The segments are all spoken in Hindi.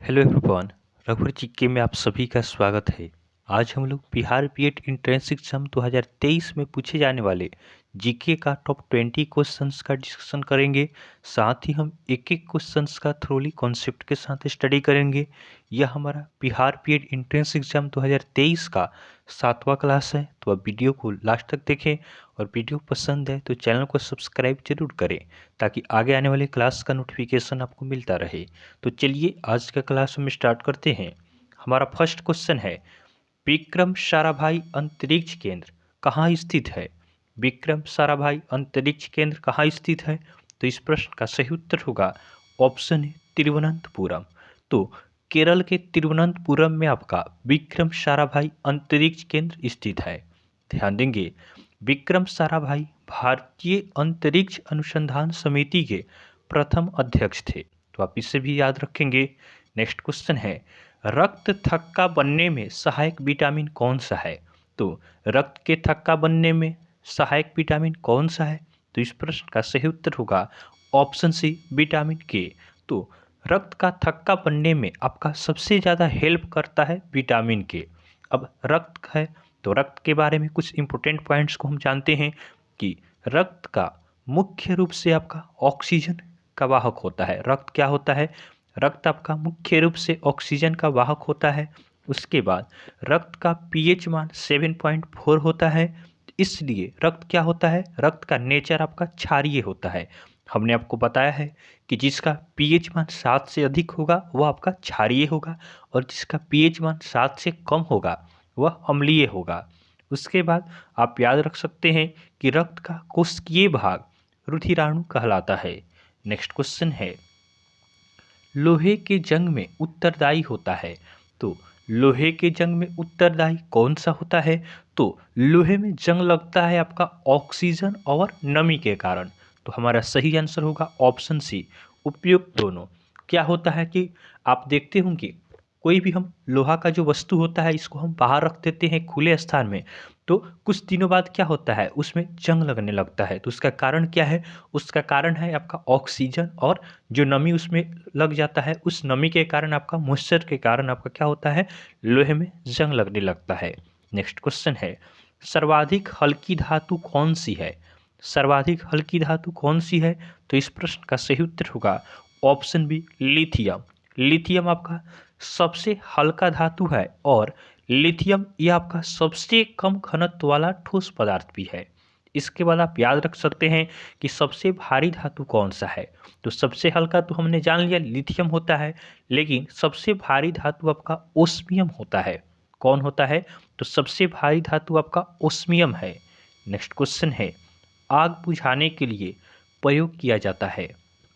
Hello everyone. रघुवर जीके में आप सभी का स्वागत है। आज हम लोग बिहार बीएड एंट्रेंस एग्जाम 2023 में पूछे जाने वाले जीके का टॉप 20 क्वेश्चंस का डिस्कशन करेंगे। साथ ही हम एक एक क्वेश्चंस का थ्रोली कॉन्सेप्ट के साथ स्टडी करेंगे। यह हमारा बिहार बीएड एंट्रेंस एग्जाम 2023 का 7वां क्लास है। तो आप वीडियो को लास्ट तक देखें और वीडियो पसंद है तो चैनल को सब्सक्राइब जरूर करें ताकि आगे आने वाले क्लास का नोटिफिकेशन आपको मिलता रहे। तो चलिए आज का क्लास हम स्टार्ट करते हैं। हमारा फर्स्ट क्वेश्चन है, विक्रम साराभाई अंतरिक्ष केंद्र कहाँ स्थित है? विक्रम साराभाई अंतरिक्ष केंद्र कहाँ स्थित है? तो इस प्रश्न का सही उत्तर होगा ऑप्शन है तिरुवनंतपुरम। तो केरल के तिरुवनंतपुरम में आपका विक्रम साराभाई अंतरिक्ष केंद्र स्थित है। ध्यान देंगे, विक्रम साराभाई भारतीय अंतरिक्ष अनुसंधान समिति के प्रथम अध्यक्ष थे। तो आप इसे भी याद रखेंगे। नेक्स्ट क्वेश्चन है, रक्त थक्का बनने में सहायक विटामिन कौन सा है? तो रक्त के थक्का बनने में सहायक विटामिन कौन सा है? तो इस प्रश्न का सही उत्तर होगा ऑप्शन सी विटामिन के। तो रक्त का थक्का बनने में आपका सबसे ज़्यादा हेल्प करता है विटामिन के। अब रक्त है तो रक्त के बारे में कुछ इंपॉर्टेंट पॉइंट्स को हम जानते हैं कि रक्त का मुख्य रूप से आपका ऑक्सीजन का वाहक होता है। रक्त क्या होता है? रक्त आपका मुख्य रूप से ऑक्सीजन का वाहक होता है। उसके बाद रक्त का पीएच मान 7.4 होता है। इसलिए रक्त क्या होता है? रक्त का नेचर आपका क्षारीय होता है। हमने आपको बताया है कि जिसका पीएच मान 7 से अधिक होगा वह आपका क्षारीय होगा और जिसका पीएच मान 7 से कम होगा वह अम्लीय होगा। उसके बाद आप याद रख सकते हैं कि रक्त का कोशिकीय भाग रुधिराणु कहलाता है। नेक्स्ट क्वेश्चन है, लोहे के जंग में उत्तरदायी होता है। तो लोहे के जंग में उत्तरदायी कौन सा होता है? तो लोहे में जंग लगता है आपका ऑक्सीजन और नमी के कारण। तो हमारा सही आंसर होगा ऑप्शन सी उपयुक्त दोनों। क्या होता है कि आप देखते होंगे कोई भी हम लोहा का जो वस्तु होता है इसको हम बाहर रख देते हैं खुले स्थान में, तो कुछ दिनों बाद क्या होता है उसमें जंग लगने लगता है। तो उसका कारण क्या है? उसका कारण है आपका ऑक्सीजन और जो नमी उसमें लग जाता है, उस नमी के कारण आपका मॉइस्चर के कारण आपका क्या होता है? लोहे में जंग लगने लगता है। नेक्स्ट क्वेश्चन है, सर्वाधिक हल्की धातु कौन सी है? सर्वाधिक हल्की धातु कौन सी है? तो इस प्रश्न का सही उत्तर होगा ऑप्शन बी लिथियम। लिथियम आपका सबसे हल्का धातु है और लिथियम यह आपका सबसे कम घनत्व वाला ठोस पदार्थ भी है। इसके बाद आप याद रख सकते हैं कि सबसे भारी धातु कौन सा है। तो सबसे हल्का तो हमने जान लिया लिथियम होता है, लेकिन सबसे भारी धातु आपका ओस्मियम होता है। कौन होता है? तो सबसे भारी धातु आपका ओस्मियम है। नेक्स्ट क्वेश्चन है, आग बुझाने के लिए प्रयोग किया जाता है।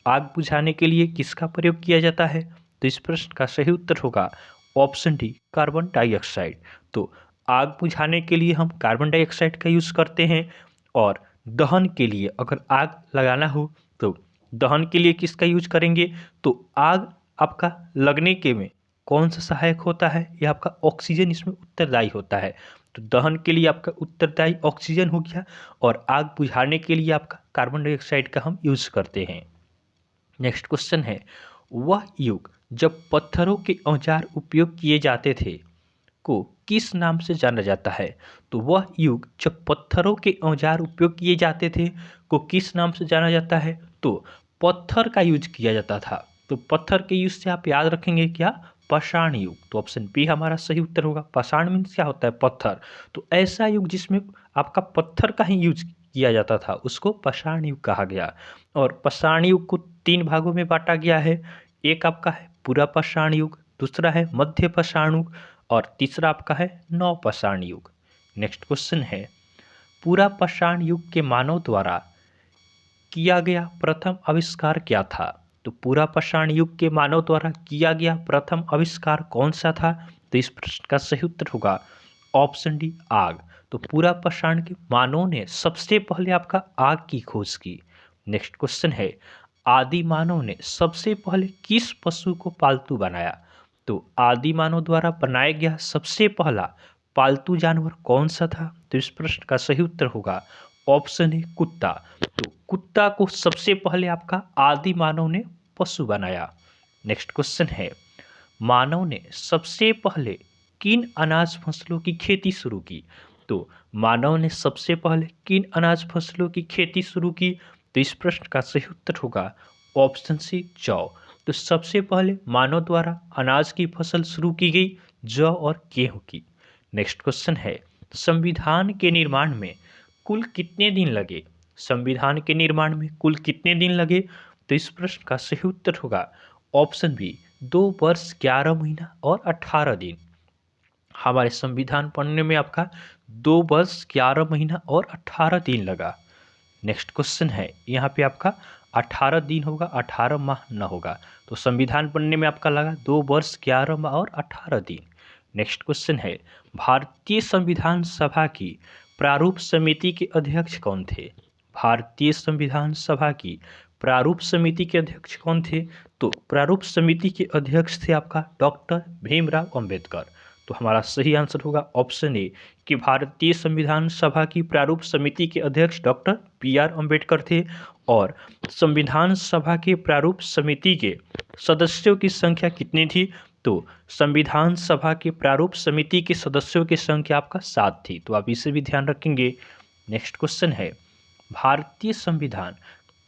आग बुझाने के लिए किसका प्रयोग किया जाता है? तो इस प्रश्न का सही उत्तर होगा ऑप्शन डी कार्बन डाइऑक्साइड। तो आग बुझाने के लिए हम कार्बन डाइऑक्साइड का यूज़ करते हैं और दहन के लिए अगर आग लगाना हो तो दहन के लिए किसका यूज करेंगे? तो आग आपका लगने के में कौन सा सहायक होता है? यह आपका ऑक्सीजन इसमें उत्तरदायी होता है। तो दहन के लिए आपका उत्तरदायी ऑक्सीजन हो गया और आग बुझाने के लिए आपका कार्बन डाइऑक्साइड का हम यूज करते हैं। नेक्स्ट क्वेश्चन है, वह युग जब पत्थरों के औजार उपयोग किए जाते थे को किस नाम से जाना जाता है? तो वह युग जब पत्थरों के औजार उपयोग किए जाते थे को किस नाम से जाना जाता है? तो पत्थर का यूज किया जाता था। तो पत्थर के यूज से आप याद रखेंगे क्या? पाषाण युग। तो ऑप्शन बी हमारा सही उत्तर होगा। पाषाण मीन्स क्या होता है? पत्थर। तो ऐसा युग जिसमें आपका पत्थर का ही यूज किया जाता था उसको पाषाण युग कहा गया। और पाषाण युग को 3 भागों में बांटा गया है। एक आपका है पूरा पाषाण युग, दूसरा है मध्य पाषाण युग और तीसरा आपका है नवपाषाण युग। नेक्स्ट क्वेश्चन है, पूरा पाषाण युग के मानव द्वारा किया गया प्रथम आविष्कार क्या था? तो पूरा पाषाण युग के मानव द्वारा किया गया प्रथम आविष्कार कौन सा था? तो इस प्रश्न का सही उत्तर होगा ऑप्शन डी आग। तो पूरा पाषाण के मानव ने सबसे पहले आपका आग की खोज की। नेक्स्ट क्वेश्चन है, आदि मानव ने सबसे पहले किस पशु को पालतू बनाया? तो आदि मानव द्वारा बनाया गया सबसे पहला पालतू जानवर कौन सा था? तो इस प्रश्न का सही उत्तर होगा ऑप्शन है कुत्ता। तो कुत्ता को सबसे पहले आपका आदि मानव ने पशु बनाया। नेक्स्ट क्वेश्चन है, मानव ने सबसे पहले किन अनाज फसलों की खेती शुरू की? तो मानव ने सबसे पहले किन अनाज फसलों की खेती शुरू की? तो इस प्रश्न का सही उत्तर होगा ऑप्शन सी जौ। तो सबसे पहले मानव द्वारा अनाज की फसल शुरू की गई जौ और गेहूं की। नेक्स्ट क्वेश्चन है, संविधान के निर्माण में कुल कितने दिन लगे? संविधान के निर्माण में कुल कितने दिन लगे? तो इस प्रश्न का सही उत्तर होगा ऑप्शन बी 2 वर्ष 11 महीना और 18 दिन। हमारे संविधान बनने में आपका 2 वर्ष 11 महीना और 18 दिन लगा। नेक्स्ट क्वेश्चन है, यहाँ पे आपका 18 दिन होगा, 18 माह न होगा। तो संविधान बनने में आपका लगा 2 वर्ष 11 माह और 18 दिन। नेक्स्ट क्वेश्चन है, भारतीय संविधान सभा की प्रारूप समिति के अध्यक्ष कौन थे? भारतीय संविधान सभा की प्रारूप समिति के अध्यक्ष कौन थे? तो प्रारूप समिति के अध्यक्ष थे आपका डॉक्टर भीमराव अंबेडकर। तो हमारा सही आंसर होगा ऑप्शन ए कि भारतीय संविधान सभा की प्रारूप समिति के अध्यक्ष डॉक्टर बी.आर. अंबेडकर थे। और संविधान सभा के प्रारूप समिति के सदस्यों की संख्या कितनी थी? तो संविधान सभा के प्रारूप समिति के सदस्यों की संख्या आपका 7 थी। तो आप इसे भी ध्यान रखेंगे। नेक्स्ट क्वेश्चन है, भारतीय संविधान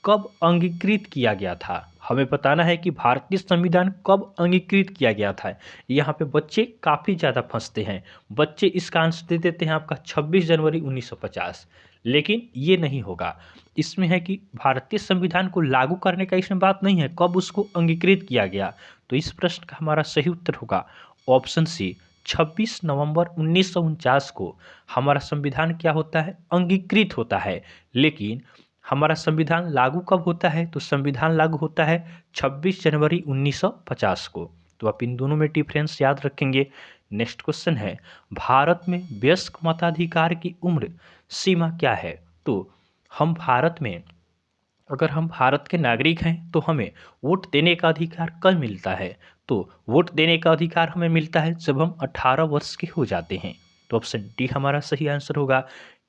कब अंगीकृत किया गया था? हमें बताना है कि भारतीय संविधान कब अंगीकृत किया गया था। यहाँ पे बच्चे काफ़ी ज़्यादा फंसते हैं। बच्चे इसका आंसर दे देते हैं आपका 26 जनवरी 1950, लेकिन ये नहीं होगा। इसमें है कि भारतीय संविधान को लागू करने का इसमें बात नहीं है, कब उसको अंगीकृत किया गया। तो इस प्रश्न का हमारा सही उत्तर होगा ऑप्शन सी 26 नवंबर 1949 को हमारा संविधान क्या होता है? अंगीकृत होता है। लेकिन हमारा संविधान लागू कब होता है? तो संविधान लागू होता है 26 जनवरी 1950 को। तो आप इन दोनों में डिफरेंस याद रखेंगे। नेक्स्ट क्वेश्चन है, भारत में वयस्क मताधिकार की उम्र सीमा क्या है? तो अगर हम भारत के नागरिक हैं तो हमें वोट देने का अधिकार कब मिलता है? तो वोट देने का अधिकार हमें मिलता है जब हम 18 वर्ष के हो जाते हैं। तो ऑप्शन डी हमारा सही आंसर होगा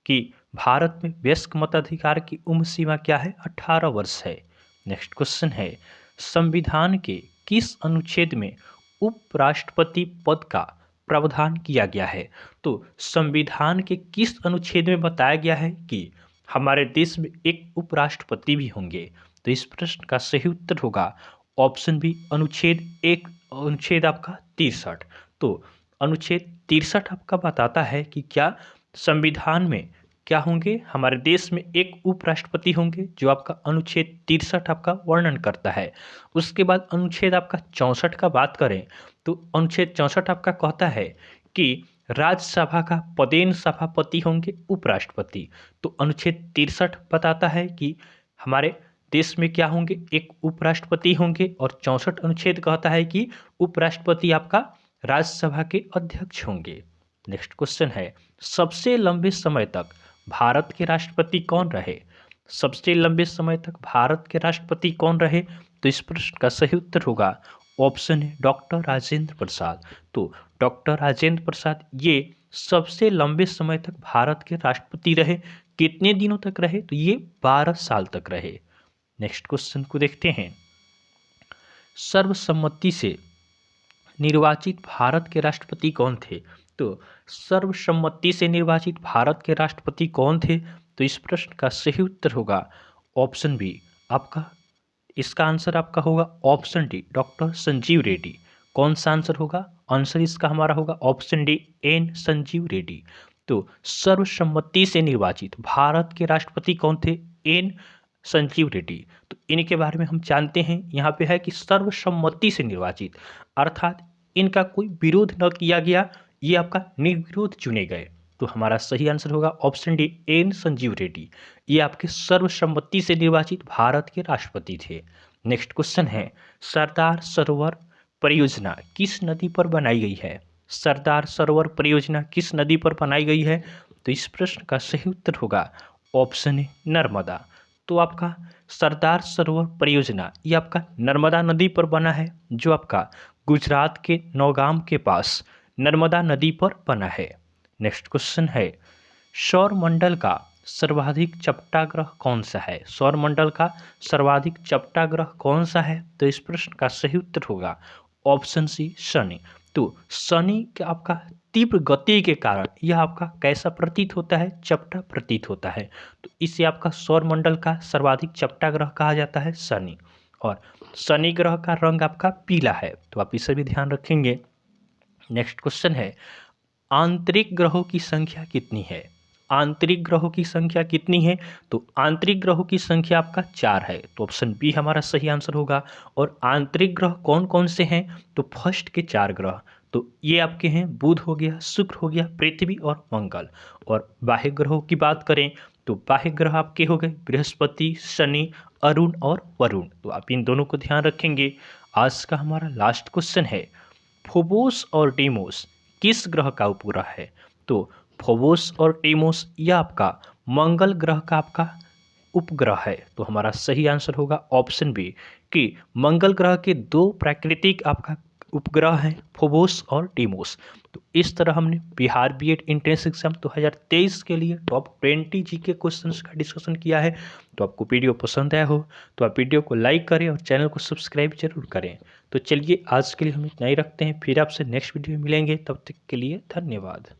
कि भारत में वयस्क मताधिकार की उम्र सीमा क्या है? 18 वर्ष है। नेक्स्ट क्वेश्चन है, संविधान के किस अनुच्छेद में उपराष्ट्रपति पद का प्रावधान किया गया है? तो संविधान के किस अनुच्छेद में बताया गया है कि हमारे देश में एक उपराष्ट्रपति भी होंगे? तो इस प्रश्न का सही उत्तर होगा ऑप्शन बी अनुच्छेद आपका 63। तो अनुच्छेद 63 आपका बताता है कि क्या संविधान में क्या होंगे? हमारे देश में एक उपराष्ट्रपति होंगे, जो आपका अनुच्छेद 63 आपका वर्णन करता है। उसके बाद अनुच्छेद आपका 64 का बात करें तो अनुच्छेद 64 आपका कहता है कि राज्यसभा का पदेन सभापति होंगे उपराष्ट्रपति। तो अनुच्छेद 63 बताता है कि हमारे देश में क्या होंगे? एक उपराष्ट्रपति होंगे। और 64 अनुच्छेद कहता है कि उपराष्ट्रपति आपका राज्यसभा के अध्यक्ष होंगे। नेक्स्ट क्वेश्चन है, सबसे लंबे समय तक भारत के राष्ट्रपति कौन रहे? सबसे लंबे समय तक भारत के राष्ट्रपति कौन रहे? तो इस प्रश्न का सही उत्तर होगा ऑप्शन है डॉक्टर राजेंद्र प्रसाद। तो डॉक्टर राजेंद्र प्रसाद ये सबसे लंबे समय तक भारत के राष्ट्रपति रहे। कितने दिनों तक रहे? तो ये 12 साल तक रहे। नेक्स्ट क्वेश्चन को देखते हैं, सर्वसम्मति से निर्वाचित भारत के राष्ट्रपति कौन थे? तो सर्वसम्मति से निर्वाचित भारत के राष्ट्रपति कौन थे? तो इस प्रश्न का सही उत्तर होगा ऑप्शन बी आपका, इसका आंसर आपका होगा option D doctor Sanjeev Reddy. कौन सा आंसर होगा? आंसर इसका हमारा होगा option D N Sanjeev Reddy. तो सर्वसम्मति से निर्वाचित भारत के राष्ट्रपति कौन थे? एन संजीव रेड्डी। तो इनके बारे में हम जानते हैं, यहाँ पे है कि सर्वसम्मति से निर्वाचित, अर्थात इनका कोई विरोध न किया गया, ये आपका निर्विरोध चुने गए। तो हमारा सही आंसर होगा option D N Sanjeev Reddy. ये आपके सर्वसम्मति से निर्वाचित भारत के राष्ट्रपति थे। नेक्स्ट क्वेश्चन है, सरदार सरोवर परियोजना किस नदी पर बनाई गई है? सरदार सरोवर परियोजना किस नदी पर बनाई गई है? तो इस प्रश्न का सही उत्तर होगा ऑप्शन ए नर्मदा। तो आपका सरदार सरोवर परियोजना ये आपका नर्मदा नदी पर बना है, जो आपका गुजरात के नौगाम के पास नर्मदा नदी पर बना है। नेक्स्ट क्वेश्चन है, सौरमंडल का सर्वाधिक चपटा ग्रह कौन सा है? सौरमंडल का सर्वाधिक चपटा ग्रह कौन सा है? तो इस प्रश्न का सही उत्तर होगा ऑप्शन सी शनि। तो शनि के आपका तीव्र गति के कारण यह आपका कैसा प्रतीत होता है? चपटा प्रतीत होता है। तो इसे आपका सौरमंडल का सर्वाधिक चपटा ग्रह कहा जाता है शनि। और शनि ग्रह का रंग आपका पीला है, तो आप इसे भी ध्यान रखेंगे। नेक्स्ट क्वेश्चन है, आंतरिक ग्रहों की संख्या कितनी है? आंतरिक ग्रहों की संख्या कितनी है? तो आंतरिक ग्रहों की संख्या आपका 4 है, तो ऑप्शन बी हमारा सही आंसर होगा। और आंतरिक ग्रह कौन कौन से हैं? तो फर्स्ट के 4 ग्रह, तो ये आपके हैं बुध हो गया, शुक्र हो गया, पृथ्वी और मंगल। और बाह्य ग्रहों की बात करें तो बाह्य ग्रह आपके हो गए बृहस्पति, शनि, अरुण और वरुण। तो आप इन दोनों को ध्यान रखेंगे। आज का हमारा लास्ट क्वेश्चन है, फोबोस और डीमोस किस ग्रह का उपग्रह है? तो फोबोस और डीमोस यह आपका मंगल ग्रह का आपका उपग्रह है। तो हमारा सही आंसर होगा ऑप्शन बी कि मंगल ग्रह के 2 प्राकृतिक आपका उपग्रह हैं, फोबोस और डीमोस। तो इस तरह हमने बिहार बीएड एंट्रेंस एग्जाम 2023 के लिए टॉप 20 जीके क्वेश्चंस का डिस्कशन किया है। तो आपको वीडियो पसंद आया हो तो आप वीडियो को लाइक करें और चैनल को सब्सक्राइब जरूर करें। तो चलिए आज के लिए हम इतना ही रखते हैं, फिर आपसे नेक्स्ट वीडियो में मिलेंगे, तब तक के लिए धन्यवाद।